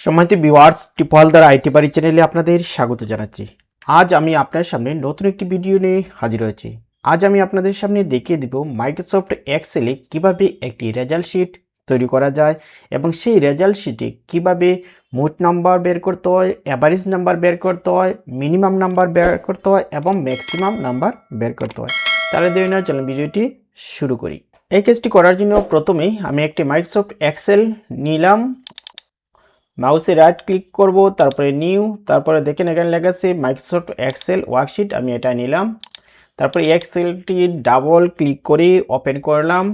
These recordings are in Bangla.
সম্মানিত ভিউয়ার্স, টিপলদার আইটি বাড়ি চ্যানেলে আপনাদের স্বাগত জানাচ্ছি। আজ আমি আপনার সামনে নতুন একটি ভিডিও নিয়ে হাজির হয়েছি। আজ আমি আপনাদের সামনে দেখিয়ে দিব মাইক্রোসফট এক্সেলে কিভাবে একটি রেজাল্ট শিট তৈরি করা যায় এবং সেই রেজাল্ট শিটে কিভাবে মোট নাম্বার বের করতে হয়, অ্যাভারেজ নাম্বার বের করতে হয়, মিনিমাম নাম্বার বের করতে হয় এবং ম্যাক্সিমাম নাম্বার বের করতে হয়। তাহলে দেরি না, চলুন ভিডিওটি শুরু করি। এই কাজটি করার জন্য প্রথমেই আমি একটি মাইক্রোসফট এক্সেল নিলাম। মাউসে রাইট ক্লিক করব, তারপরে নিউ, তারপরে দেখেন এখানে লেখা আছে মাইক্রোসফট এক্সেল ওয়ার্কশিট। আমি এটা নিলাম, তারপরে এক্সেলটি ডাবল ক্লিক করে ওপেন করলাম।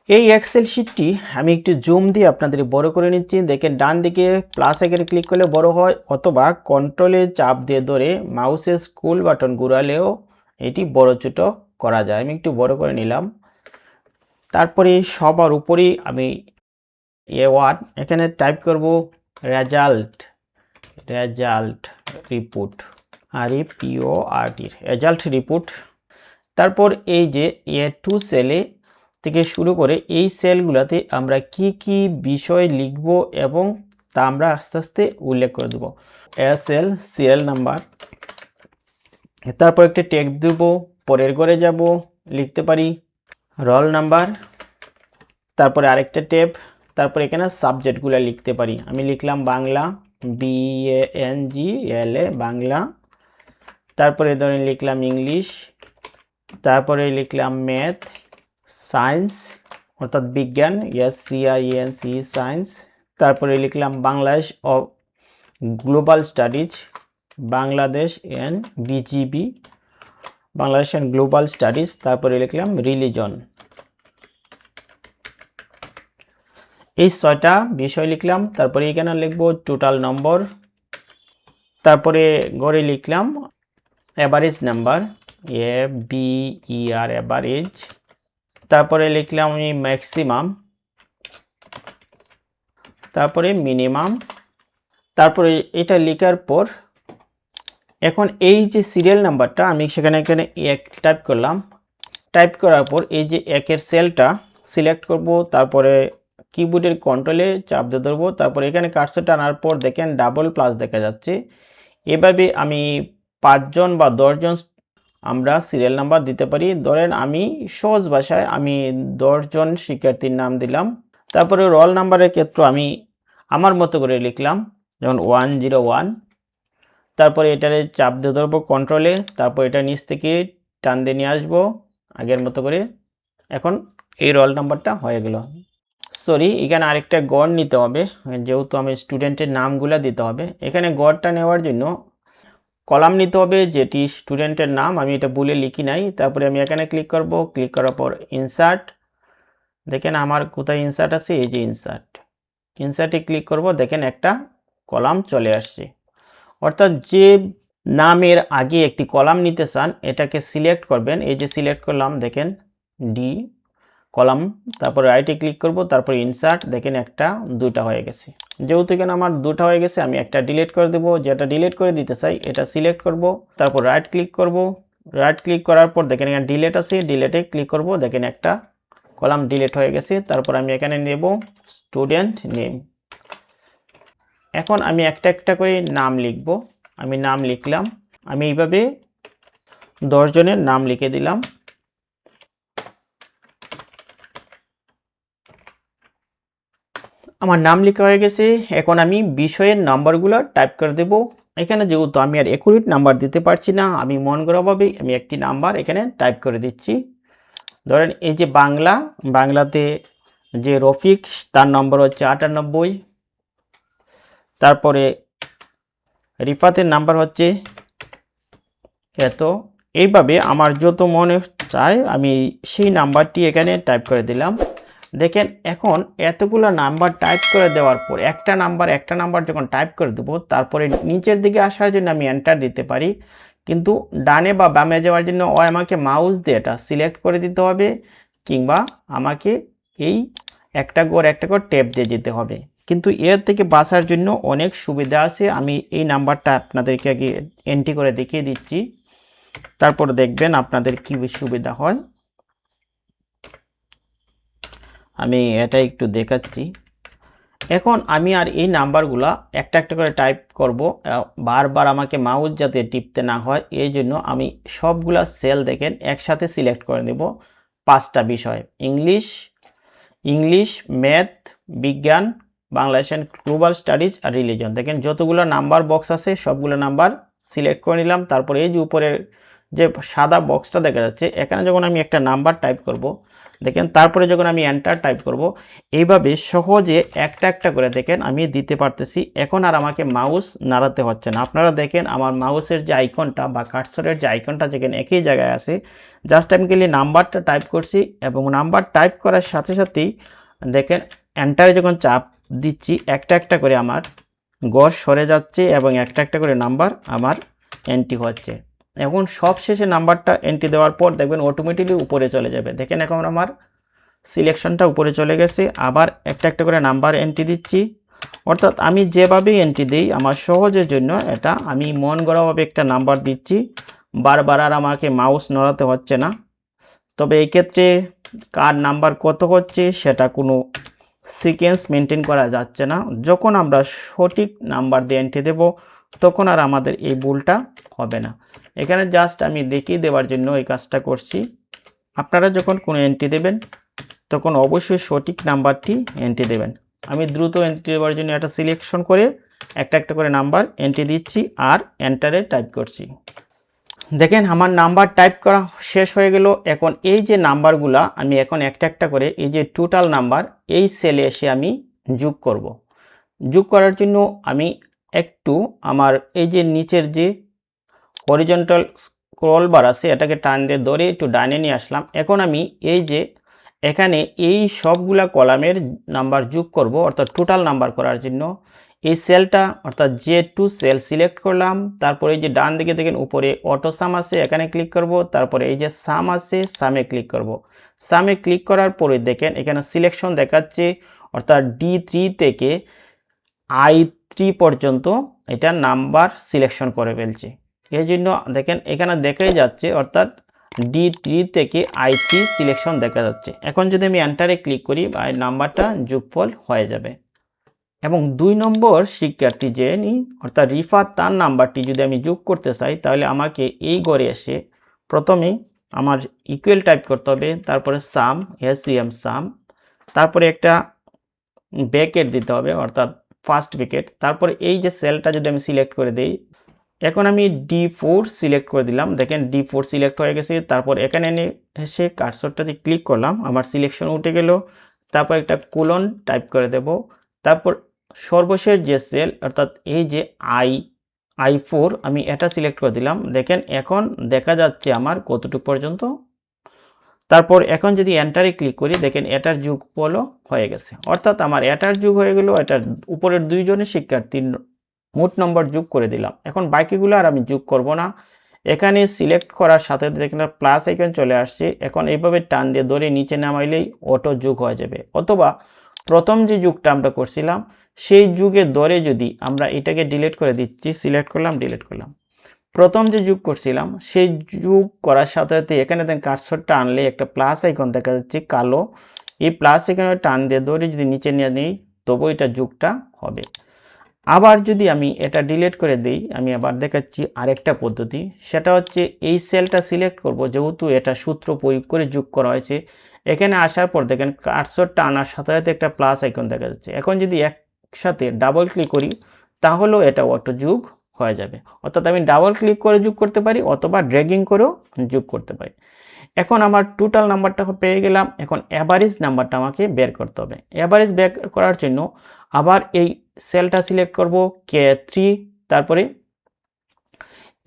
এই এক্সেল শিটটি আমি একটু জুম দিয়ে আপনাদের বড় করে নিচ্ছি। দেখেন ডান দিকে প্লাস আইকনে ক্লিক করলে বড় হয়, অথবা কন্ট্রোলে চাপ দিয়ে ধরে মাউসের স্ক্রল বাটন ঘুরালেও এটি বড় ছোট করা যায়। আমি একটু বড় করে নিলাম। তারপরে সবার উপরেই আমি A1 এখানে টাইপ করব result report, REPORT result report. তারপর এই যে A2 সেলে থেকে শুরু করে এই সেলগুলোতে আমরা কি কি বিষয় লিখব এবং তা আমরা আস্তে আস্তে উল্লেখ করে দেব। SL সিরিয়াল নাম্বার, তারপর একটা টেক্সট দেব, পরের ঘরে যাব, লিখতে পারি রোল নাম্বার, তারপরে আরেকটা ট্যাব, তারপর এখানে সাবজেক্টগুলো লিখতে পারি। আমি লিখলাম বাংলা, BANGLA বাংলা, তারপরে ধরেন লিখলাম ইংলিশ, তারপরে লিখলাম ম্যাথ, সায়েন্স অর্থাৎ বিজ্ঞান, SCIENC সায়েন্স, তারপরে লিখলাম বাংলাদেশ ও global studies, Bangladesh and BGB Bangladesh and global studies, তারপরে লিখলাম রিলিজন। এই 6টা বিষয় লিখলাম। তারপরে এখানে লিখব টোটাল নম্বর, তারপরে ঘরে লিখলাম অ্যাভারেজ নাম্বার, ABER অ্যাভারেজ, তারপরে লিখলাম আমি ম্যাক্সিমাম, তারপরে মিনিমাম। তারপরে এটা লেখার পর এখন এই যে সিরিয়াল নাম্বারটা আমি সেখানে এক টাইপ করলাম। টাইপ করার পর এই যে একের সেলটা সিলেক্ট করব, তারপরে কিবোর্ডের কন্ট্রোলে চাপ দিয়ে ধরবো, তারপর এখানে কার্সর টানার পর দেখেন ডাবল প্লাস দেখা যাচ্ছে। এভাবে আমি 5 জন বা 10 জন আমরা সিরিয়াল নাম্বার দিতে পারি। ধরেন আমি সহজ ভাষায় আমি 10 জন শিক্ষার্থীর নাম দিলাম। তারপরে রোল নাম্বারের ক্ষেত্রে আমি আমার মতো করে লিখলাম, যেমন 101। তারপরে এটারে চাপ দিয়ে ধরবো কন্ট্রোলে, তারপর এটা নিচ থেকে টান দিয়ে নিয়ে আসবো আগের মতো করে। এখন এই রোল নাম্বারটা হয়ে গেল। সরি, এখানে আরেকটা গড় নিতে হবে, যেহেতু আমি স্টুডেন্টের নামগুলো দিতে হবে। এখানে গড়টা নেওয়ার জন্য কলাম নিতে হবে, যেটি স্টুডেন্টের নাম, আমি এটা ভুলে লিখি নাই। তারপরে আমি এখানে ক্লিক করব, ক্লিক করার পর ইনসার্ট, দেখেন আমার কোথায় ইনসার্ট আছে, এই যে ইনসার্টে ক্লিক করব, দেখেন একটা কলাম চলে আসছে। অর্থাৎ যে নামের আগে একটি কলাম নিতে চান এটাকে সিলেক্ট করবেন। এই যে সিলেক্ট করলাম, দেখেন ডি কলাম, তারপর রাইটে ক্লিক করব, তারপর ইনসার্ট, দেখেন একটা দুটা হয়ে গেছে। যেহেতু এখানে আমার দুটা হয়ে গেছে আমি একটা ডিলিট করে দেব। যেটা ডিলিট করে দিতে চাই এটা সিলেক্ট করব, তারপর রাইট ক্লিক করব। রাইট ক্লিক করার পর দেখেন এখানে ডিলিট আছে, ডিলিটে ক্লিক করব, দেখেন একটা কলাম ডিলিট হয়ে গেছে। তারপর আমি এখানে নেব স্টুডেন্ট নেম। এখন আমি একটা একটা করে নাম লিখব। আমি নাম লিখলাম, আমি এইভাবে 10 জনের নাম লিখে দিলাম। আমার নাম লেখা হয়ে গেছে। এখন আমি বিষয়ের নাম্বারগুলো টাইপ করে দেব। এখানে যেহেতু আমি আর একুরেট নাম্বার দিতে পারছি না, আমি মন গড়াভাবে আমি একটি নাম্বার এখানে টাইপ করে দিচ্ছি। ধরেন এই যে বাংলাতে যে রফিক, তার নম্বর হচ্ছে 98। তারপরে রিফাতের নাম্বার হচ্ছে এত। এইভাবে আমার যত মনে চায় আমি সেই নাম্বারটি এখানে টাইপ করে দিলাম। দেখেন এখন এতগুলো নাম্বার টাইপ করে দেওয়ার পর একটা নাম্বার যখন টাইপ করে দেবো, তারপরে নিচের দিকে আসার জন্য আমি এন্টার দিতে পারি, কিন্তু ডানে বা বামে যাওয়ার জন্য আমাকে মাউস দিয়ে এটা সিলেক্ট করে দিতে হবে, কিংবা আমাকে এই একটা করে ট্যাপ দিয়ে যেতে হবে। কিন্তু এর থেকে বাঁচার জন্য অনেক সুবিধা আছে। আমি এই নাম্বারটা আপনাদেরকে আগে এন্ট্রি করে দেখিয়ে দিচ্ছি, তারপর দেখবেন আপনাদের কি সুবিধা হয়। আমি এটা একটু দেখাচ্ছি। এখন আমি আর এই নাম্বারগুলা একটা একটা করে টাইপ করব, বারবার আমাকে মাউস যাতে টিপতে না হয় এই জন্য আমি সবগুলা সেল দেখেন একসাথে সিলেক্ট করে দেব। 5টা বিষয়, ইংলিশ, ম্যাথ, বিজ্ঞান, বাংলাদেশ অ্যান্ড গ্লোবাল স্টাডিজ আর রিলিজন। দেখেন যতগুলো নাম্বার বক্স আছে সবগুলো নাম্বার সিলেক্ট করে নিলাম। তারপরে এই যে উপরের যে সাদা বক্সটা দেখা যাচ্ছে এখানে যখন আমি একটা নাম্বার টাইপ করব, দেখেন তারপরে যখন আমি এন্টার টাইপ করব, এইভাবে সহজে একটা একটা করে দেখেন আমি দিতে পারতেছি। এখন আর আমাকে মাউস নাড়াতে হচ্ছে না। আপনারা দেখেন আমার মাউসের যে আইকনটা বা কার্সরের যে আইকনটা যেখানে একই জায়গায় আছে, জাস্ট আমি খালি নাম্বারটা টাইপ করছি এবং নাম্বার টাইপ করার সাথে সাথেই দেখেন এন্টারে যখন চাপ দিচ্ছি একটা একটা করে আমার গড় সরে যাচ্ছে এবং একটা একটা করে নাম্বার আমার এন্ট্রি হচ্ছে। এখন সব শেষে নাম্বারটা এন্ট্রি দেওয়ার পর দেখবেন অটোমেটিকলি উপরে চলে যাবে। দেখেন এখন আমার সিলেকশনটা উপরে চলে গেছে। আবার একটা একটা করে নাম্বার এন্ট্রি দিচ্ছি, অর্থাৎ আমি যেভাবেই এন্ট্রি দিই আমার সহজের জন্য এটা আমি মন গড়াভাবে একটা নাম্বার দিচ্ছি, বারবার আর আমাকে মাউস নড়াতে হচ্ছে না। তবে এই ক্ষেত্রে কার নাম্বার কত হচ্ছে সেটা কোনো সিকোয়েন্স মেনটেন করা যাচ্ছে না। যখন আমরা সঠিক নাম্বার দিয়ে এন্ট্রি দেব তখন আর আমাদের এই ভুলটা হবে না। এখানে জাস্ট আমি দেখিয়ে দেওয়ার জন্য এই কাজটা করছি। আপনারা যখন কোনো এন্ট্রি দেবেন তখন অবশ্যই সঠিক নাম্বারটি এন্ট্রি দেবেন। আমি দ্রুত এন্ট্রি দেওয়ার জন্য একটা সিলেকশন করে একটা একটা করে নাম্বার এন্ট্রি দিচ্ছি আর এন্টারে টাইপ করছি। দেখেন আমার নাম্বার টাইপ করা শেষ হয়ে গেল। এখন এই যে নাম্বারগুলা আমি এখন একটা একটা করে এই যে টোটাল নাম্বার এই সেলে এসে আমি যোগ করব। যোগ করার জন্য আমি একটু আমার এই যে নিচের যে হরিজন্টাল স্ক্রল বার আছে এটাকে টান দিয়ে ধরে একটু ডাইনে নিয়ে আসলাম। এখন আমি এই যে এখানে এই সবগুলা কলামের নাম্বার যোগ করব, অর্থাৎ টোটাল নাম্বার করার জন্য এই সেলটা অর্থাৎ J2 সেল সিলেক্ট করলাম। তারপরে এই যে ডান দিকে দেখেন উপরে অটো সাম আছে এখানে ক্লিক করব। তারপরে এই যে সাম আছে সামে ক্লিক করব। সামে ক্লিক করার পরে দেখেন এখানে সিলেকশন দেখাচ্ছে, অর্থাৎ D3 থেকে I3 পর্যন্ত এটা নাম্বার সিলেকশন করে ফেলছে। এই জন্য দেখেন এখানে দেখাই যাচ্ছে, অর্থাৎ D3 থেকে I3 সিলেকশন দেখা যাচ্ছে। এখন যদি আমি এন্টারে ক্লিক করি নাম্বারটা যোগফল হয়ে যাবে। এবং 2 নম্বর শিক্ষার্থী যিনি অর্থাৎ রিফাত তার নাম্বারটি যদি আমি যোগ করতে চাই তাহলে আমাকে এই ঘরে এসে প্রথমে আমার ইকুয়াল টাইপ করতে হবে, তারপরে সাম SUM সাম, তারপরে একটা ব্র্যাকেট দিতে হবে অর্থাৎ ফার্স্ট ব্র্যাকেট। তারপরে এই যে সেলটা যদি আমি সিলেক্ট করে দেই, এখন আমি D4 সিলেক্ট করে দিলাম। দেখেন D4 সিলেক্ট হয়ে গেছে। তারপর এখানে এসে কার্সরটাতে ক্লিক করলাম, আমার সিলেকশন উঠে গেল। তারপর একটা কোলন টাইপ করে দেব। তারপর সর্বশেষ যে সেল অর্থাৎ এই যে I4 আমি এটা সিলেক্ট করে দিলাম। দেখেন এখন দেখা যাচ্ছে আমার কতটুকু পর্যন্ত। তারপর এখন যদি এন্টারে ক্লিক করি দেখেন এটার যোগফলও হয়ে গেছে, অর্থাৎ আমার এটার যোগ হয়ে গেল, এটার উপরের দুইজনের শিক্ষার্থীর মোট নম্বর যোগ করে দিলাম। এখন বাকিগুলো আর আমি যোগ করব না। এখানে সিলেক্ট করার সাথে দেখেন প্লাস আইকন চলে আসছে। এখন এইভাবে টান দিয়ে ধরে নিচে নামাইলেই অটো যোগ হয়ে যাবে, অথবা প্রথম যে যোগটা আমরা করছিলাম সেই যুগে ধরে যদি আমরা এটাকে ডিলিট করে দিচ্ছি, সিলেক্ট করলাম ডিলিট করলাম, প্রথম যে যোগ করছিলাম সেই যোগ করার সাথে সাথে এখানে দেখেন কার্সরটা আনলে একটা প্লাস আইকন দেখা যাচ্ছে কালো, এই প্লাস আইকনে টান দিয়ে ধরে যদি নিচে নিয়ে নিই তবু এটা যোগটা হবে। আবার যদি আমি এটা ডিলিট করে দিই, আমি আবার দেখাচ্ছি আরেকটা পদ্ধতি, সেটা হচ্ছে এই সেলটা সিলেক্ট করব, যেহেতু এটা সূত্র প্রয়োগ করে যোগ করা হয়েছে। এখানে আসার পর দেখেন কার্সরটা আনার সাথে সাথে একটা প্লাস আইকন দেখা যাচ্ছে। এখন যদি একসাথে ডাবল ক্লিক করি তাহলেও এটা অটো যোগ হয়ে যাবে, অর্থাৎ আমি ডাবল ক্লিক করে যোগ করতে পারি অথবা ড্র্যাগিং করেও যোগ করতে পারি। এখন আমার টোটাল নাম্বারটা পেয়ে গেলাম। এখন অ্যাভারেজ নাম্বারটা আমাকে বের করতে হবে। অ্যাভারেজ বের করার জন্য আবার এই সেলটা সিলেক্ট করব K3, তারপরে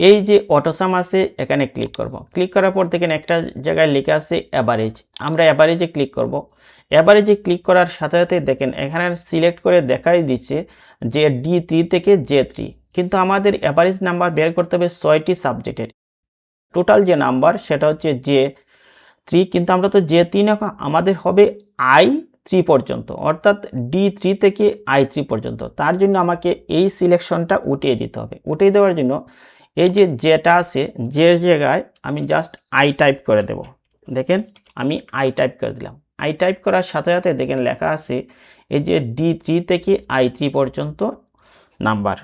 এই যে অটোসাম আছে এখানে ক্লিক করব। ক্লিক করার পর দেখেন একটা জায়গায় লেখা আছে অ্যাভারেজ, আমরা অ্যাভারেজে ক্লিক করব। অ্যাভারেজে ক্লিক করার সাথে সাথে দেখেন এখানে সিলেক্ট করে দেখাই দিচ্ছে যে D3 থেকে J3, কিন্তু আমাদের অ্যাভারেজ নাম্বার বের করতে হবে 6টি সাবজেক্টের। টোটাল যে নাম্বার সেটা হচ্ছে J3, কিন্তু আমরা তো J3 আমাদের হবে I3 পর্যন্ত, অর্থাৎ D3 থেকে I3 পর্যন্ত। তার জন্য আমাকে এই সিলেকশনটা উঠিয়ে দিতে হবে। উঠিয়ে দেওয়ার জন্য এই যে যেটা আছে যে জায়গায় আমি জাস্ট I টাইপ করে দেব। দেখেন আমি I টাইপ করে দিলাম। আই টাইপ করার সাথে সাথে দেখেন লেখা আছে এই যে D3 থেকে I3 পর্যন্ত নাম্বার।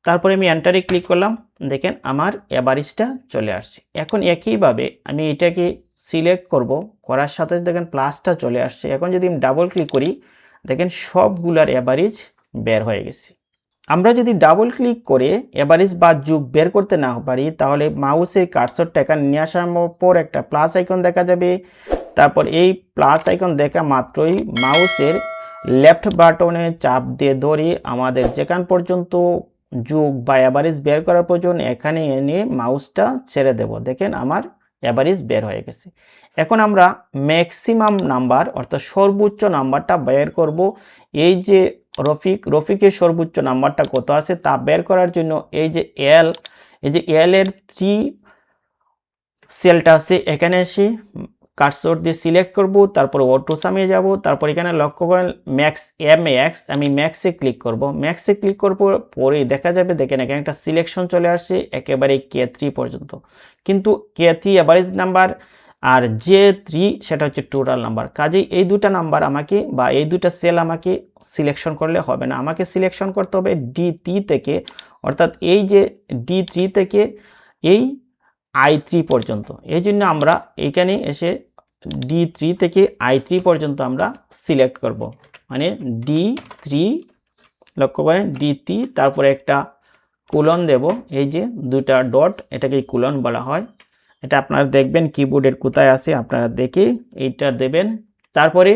তারপরে আমি এন্টারে ক্লিক করলাম, দেখেন আমার অ্যাভারেজটা চলে আসছে। এখন একইভাবে আমি এটাকে সিলেক্ট করব, করার সাথে দেখেন প্লাসটা চলে আসছে। এখন যদি আমি ডাবল ক্লিক করি, দেখেন সবগুলার অ্যাভারেজ বের হয়ে গেছে। আমরা যদি ডাবল ক্লিক করে অ্যাভারেজ বা যোগ বের করতে না পারি, তাহলে মাউসের কার্সরটা এখানে নিয়ে আসার পর একটা প্লাস আইকন দেখা যাবে। তারপর এই প্লাস আইকন দেখা মাত্রই মাউসের লেফট বাটনে চাপ দিয়ে ধরে আমাদের যেখান পর্যন্ত যোগ বা অ্যাভারেজ বের করার প্রয়োজন এখানে এনে মাউসটা ছেড়ে দেব। দেখেন আমার অ্যাভারেজ বের হয়ে গেছে। এখন আমরা ম্যাক্সিমাম নাম্বার অর্থাৎ সর্বোচ্চ নাম্বারটা বের করব। এই যে রফিকের সর্বোচ্চ নাম্বারটা কত আছে তা বের করার জন্য এই যে এল এর 3 সেলটা আছে, এখানে এসে কার্সর দিয়ে সিলেক্ট করব, তারপর অটো সামে যাব, তারপর এখানে লক্ষ্য করেন ম্যাক্স, আমি ম্যাক্সে ক্লিক করব। ম্যাক্সে ক্লিক করব পরে দেখা যাবে দেখেন এখানে একটা সিলেকশন চলে আসছে একেবারে K3 পর্যন্ত, কিন্তু K3 এভারেজ নাম্বার আর J3 সেটা হচ্ছে টোটাল নাম্বার। কাজেই এই দুটা নাম্বার আমাকে বা এই দুটা সেল আমাকে সিলেকশন করলে হবে না, আমাকে সিলেকশন করতে হবে D3 থেকে, অর্থাৎ এই যে D3 থেকে এই I3 পর্যন্ত। এই জন্য আমরা এখানে এসে D3 থেকে I3 পর্যন্ত আমরা সিলেক্ট করব, মানে D3 লক্ষ্য করেন D3, তারপরে একটা কোলন দেব, এই যে দুটা ডট এটাকে কোলন বলা হয়। এটা আপনারা দেখবেন কিবোর্ডের কোথায় আছে আপনারা দেখে এইটা দেবেন। তারপরে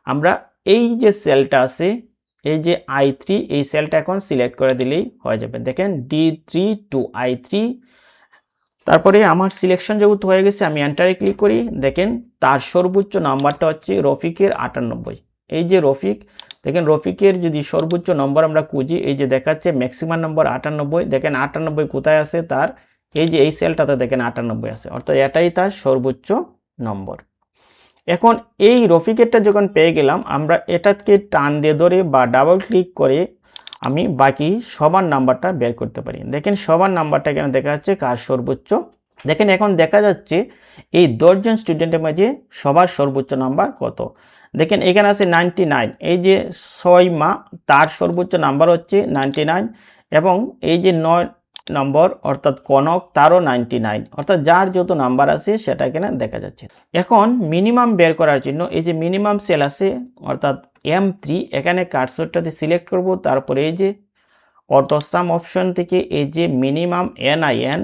আমরা এই যে সেলটা আছে এই যে I3 এই সেলটা এখন সিলেক্ট করে দিলেই হয়ে যাবে। দেখেন D3 to I3। তারপরে আমার সিলেকশন যেহেতু হয়ে গেছে আমি এন্টারে ক্লিক করি, দেখেন তার সর্বোচ্চ নাম্বারটা হচ্ছে রফিকের 98। এই যে রফিক, দেখেন রফিকের যদি সর্বোচ্চ নম্বর আমরা খুঁজি এই যে দেখাচ্ছে ম্যাক্সিমাম নম্বর 98। দেখেন 98 কোথায় আছে তার, এই যে এই সেলটাতে দেখেন 98 আছে, অর্থাৎ এটাই তার সর্বোচ্চ নম্বর। এখন এই রফিকেরটা যখন পেয়ে গেলাম, আমরা এটাকে টান দিয়ে ধরে বা ডাবল ক্লিক করে আমি বাকি সবার নাম্বারটা বের করতে পারি। দেখেন সবার নাম্বারটা এখানে দেখা যাচ্ছে কার সর্বোচ্চ। দেখেন এখন দেখা যাচ্ছে এই 10 জন স্টুডেন্টের মাঝে সবার সর্বোচ্চ নাম্বার কত। দেখেন এখানে আছে 99, এই যে 6 মা তার সর্বোচ্চ নাম্বার হচ্ছে 99, এবং এই যে 9 নম্বর অর্থাৎ কনক তারও 99, অর্থাৎ যার যত নাম্বার আছে সেটা এখানে দেখা যাচ্ছে। এখন মিনিমাম বের করার জন্য এই যে মিনিমাম সেল আছে অর্থাৎ M3, এখানে কার্সরটাতে সিলেক্ট করব, তারপরে এই যে অটো সাম অপশন থেকে এই যে মিনিমাম NIN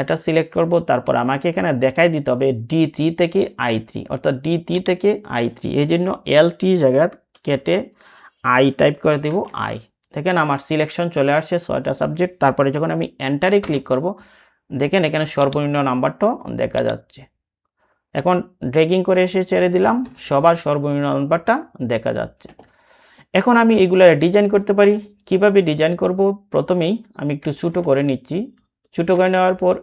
এটা সিলেক্ট করব, তারপর আমাকে এখানে দেখাই দিতে হবে D3 থেকে I3, অর্থাৎ D3 থেকে I3, এই জন্য L3 জায়গা কেটে I টাইপ করে দেব I। দেখেন আমার সিলেকশন চলে আসছে 6টা সাবজেক্ট। তারপরে যখন আমি এন্টারে ক্লিক করব, দেখেন এখানে সর্বনিম্ন নাম্বারটাও দেখা যাচ্ছে। এখন ড্র্যাগিং করে এসে ছেড়ে দিলাম, সবার সর্বনিম্ন নাম্বারটা দেখা যাচ্ছে। এখন আমি এগুলো ডিজাইন করতে পারি। কিভাবে ডিজাইন করব, প্রথমেই আমি একটু ছোটো করে নিচ্ছি। ছোটো করে নেওয়ার পর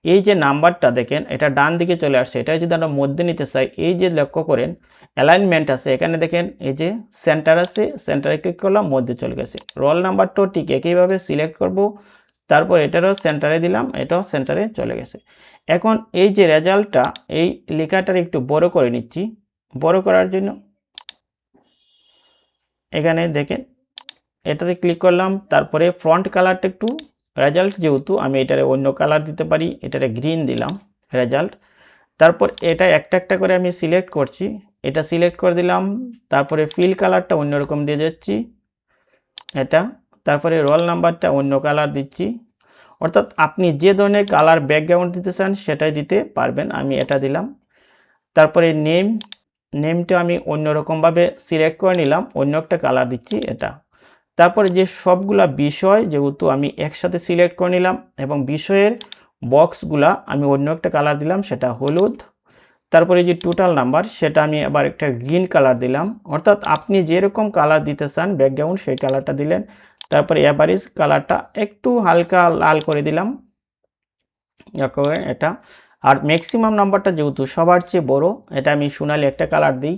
এই যে নাম্বারটা দেখেন এটা ডান দিকে চলে আসছে, এটা যদি আমরা মধ্যে নিতে চাই এই যে লক্ষ্য করেন অ্যালাইনমেন্ট আছে, এখানে দেখেন এই যে সেন্টার আছে, সেন্টারে ক্লিক করলাম মধ্যে চলে গেছে। রোল নাম্বারটাও ঠিক একইভাবে সিলেক্ট করব, তারপর এটারও সেন্টারে দিলাম, এটাও সেন্টারে চলে গেছে। এখন এই যে রেজাল্টটা এই লেখাটার একটু বড় করে নিচ্ছি। বড় করার জন্য এখানে দেখেন এটাতে ক্লিক করলাম, তারপরে ফ্রন্ট কালারটা একটু রেজাল্ট যেহেতু আমি এটারে অন্য কালার দিতে পারি, এটারে গ্রিন দিলাম রেজাল্ট। তারপর এটা একটা একটা করে আমি সিলেক্ট করছি, এটা সিলেক্ট করে দিলাম, তারপরে ফিল কালারটা অন্যরকম দিয়ে যাচ্ছি এটা, তারপরে রোল নাম্বারটা অন্য কালার দিচ্ছি। অর্থাৎ আপনি যে ধরনের কালার ব্যাকগ্রাউন্ড দিতে চান সেটাই দিতে পারবেন, আমি এটা দিলাম। তারপরে নেমটা আমি অন্যরকমভাবে সিলেক্ট করে নিলাম, অন্য একটা কালার দিচ্ছি এটা। তারপরে যে সবগুলা বিষয় যেহেতু আমি একসাথে সিলেক্ট করে নিলাম, এবং বিষয়ের বক্সগুলা আমি অন্য একটা কালার দিলাম সেটা হলুদ। তারপরে যে টোটাল নাম্বার সেটা আমি আবার একটা গ্রিন কালার দিলাম, অর্থাৎ আপনি যেরকম কালার দিতে চান ব্যাকগ্রাউন্ড সেই কালারটা দিলেন। তারপরে অ্যাভারেজ কালারটা একটু হালকা লাল করে দিলাম এটা। আর ম্যাক্সিমাম নাম্বারটা যেহেতু সবার চেয়ে বড়, এটা আমি সোনালি একটা কালার দিই,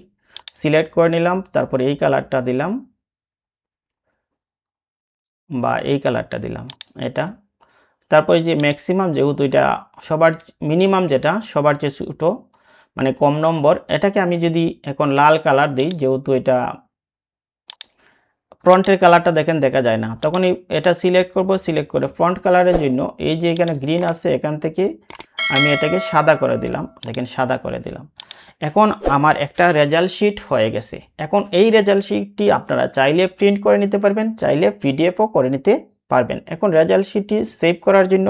সিলেক্ট করে নিলাম, তারপরে এই কালারটা দিলাম বা এই কালারটা দিলাম এটা। তারপরে যে ম্যাক্সিমাম যেহেতু এটা সবার মিনিমাম যেটা সবার চেয়ে ছোটো, মানে কম নম্বর, এটাকে আমি যদি এখন লাল কালার দিই, যেহেতু এটা ফ্রন্টের কালারটা দেখেন দেখা যায় না, তখন এটা সিলেক্ট করব, সিলেক্ট করে ফ্রন্ট কালারের জন্য এই যে এখানে গ্রিন আছে এখান থেকে আমি এটাকে সাদা করে দিলাম, দেখেন সাদা করে দিলাম। এখন আমার একটা রেজাল্ট শিট হয়ে গেছে। এখন এই রেজাল্ট শিটটি আপনারা চাইলে প্রিন্ট করে নিতে পারবেন, চাইলে পিডিএফও করে নিতে পারবেন। এখন রেজাল্ট শিটটি সেভ করার জন্য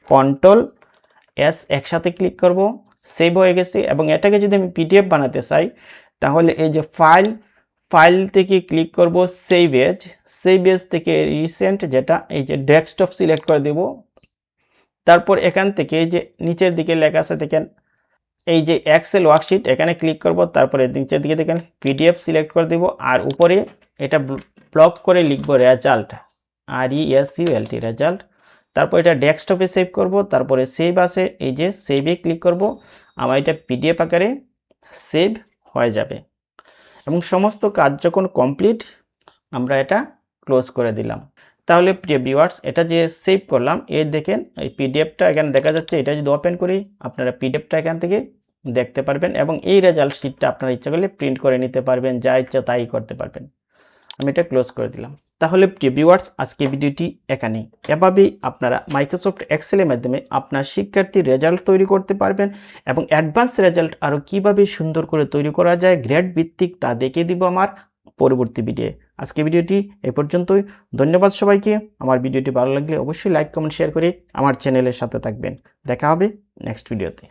Ctrl+S একসাথে ক্লিক করব, সেভ হয়ে গেছে। এবং এটাকে যদি আমি পিডিএফ বানাতে চাই তাহলে এই যে ফাইল থেকে ক্লিক করব সেভ এজ থেকে রিসেন্ট, যেটা এই যে ডেস্কটপ সিলেক্ট করে দেব। তারপর এখান থেকে এই যে নিচের দিকে লেখা আছে দেখেন এই যে এক্সেল ওয়ার্কশিট, এখানে ক্লিক করব, তারপরে নিচের দিকে দেখেন পিডিএফ সিলেক্ট করে দেব, আর উপরে এটা ব্লক করে লিখব রেজাল্ট, RESULT রেজাল্ট। তারপর এটা ডেস্কটপে সেভ করব, তারপরে সেভ আছে এই যে সেভে ক্লিক করব, আমার এটা পিডিএফ আকারে সেভ হয়ে যাবে। এবং সমস্ত কাজ যখন কমপ্লিট আমরা এটা ক্লোজ করে দিলাম। তাহলে প্রিয় ভিউয়ার্স, এটা যে সেভ করলাম এই দেখেন এই পিডিএফটা এখানে দেখা যাচ্ছে। এটা যদি ওপেন করি আপনারা পিডিএফটা এখান থেকে দেখতে পারবেন এবং এই রেজাল্ট শিটটা আপনারা ইচ্ছা করলে প্রিন্ট করে নিতে পারবেন, যা ইচ্ছা তাই করতে পারবেন। আমি এটা ক্লোজ করে দিলাম। তাহলে প্রিয় ভিউয়ার্স, আজকে ভিডিওটি এখানেই। এভাবেই আপনারা মাইক্রোসফট এক্সেলের মাধ্যমে আপনার শিক্ষার্থীর রেজাল্ট তৈরি করতে পারবেন এবং অ্যাডভান্স রেজাল্ট আরও কীভাবে সুন্দর করে তৈরি করা যায় গ্রেড ভিত্তিক তা দেখিয়ে দিব আমার পরবর্তী ভিডিও। আজকে ভিডিওটি এ পর্যন্তই। ধন্যবাদ সবাইকে। আমার ভিডিওটি ভালো লাগলে অবশ্যই লাইক কমেন্ট শেয়ার করে আমার চ্যানেলের সাথে থাকবেন। দেখা হবে নেক্সট ভিডিওতে।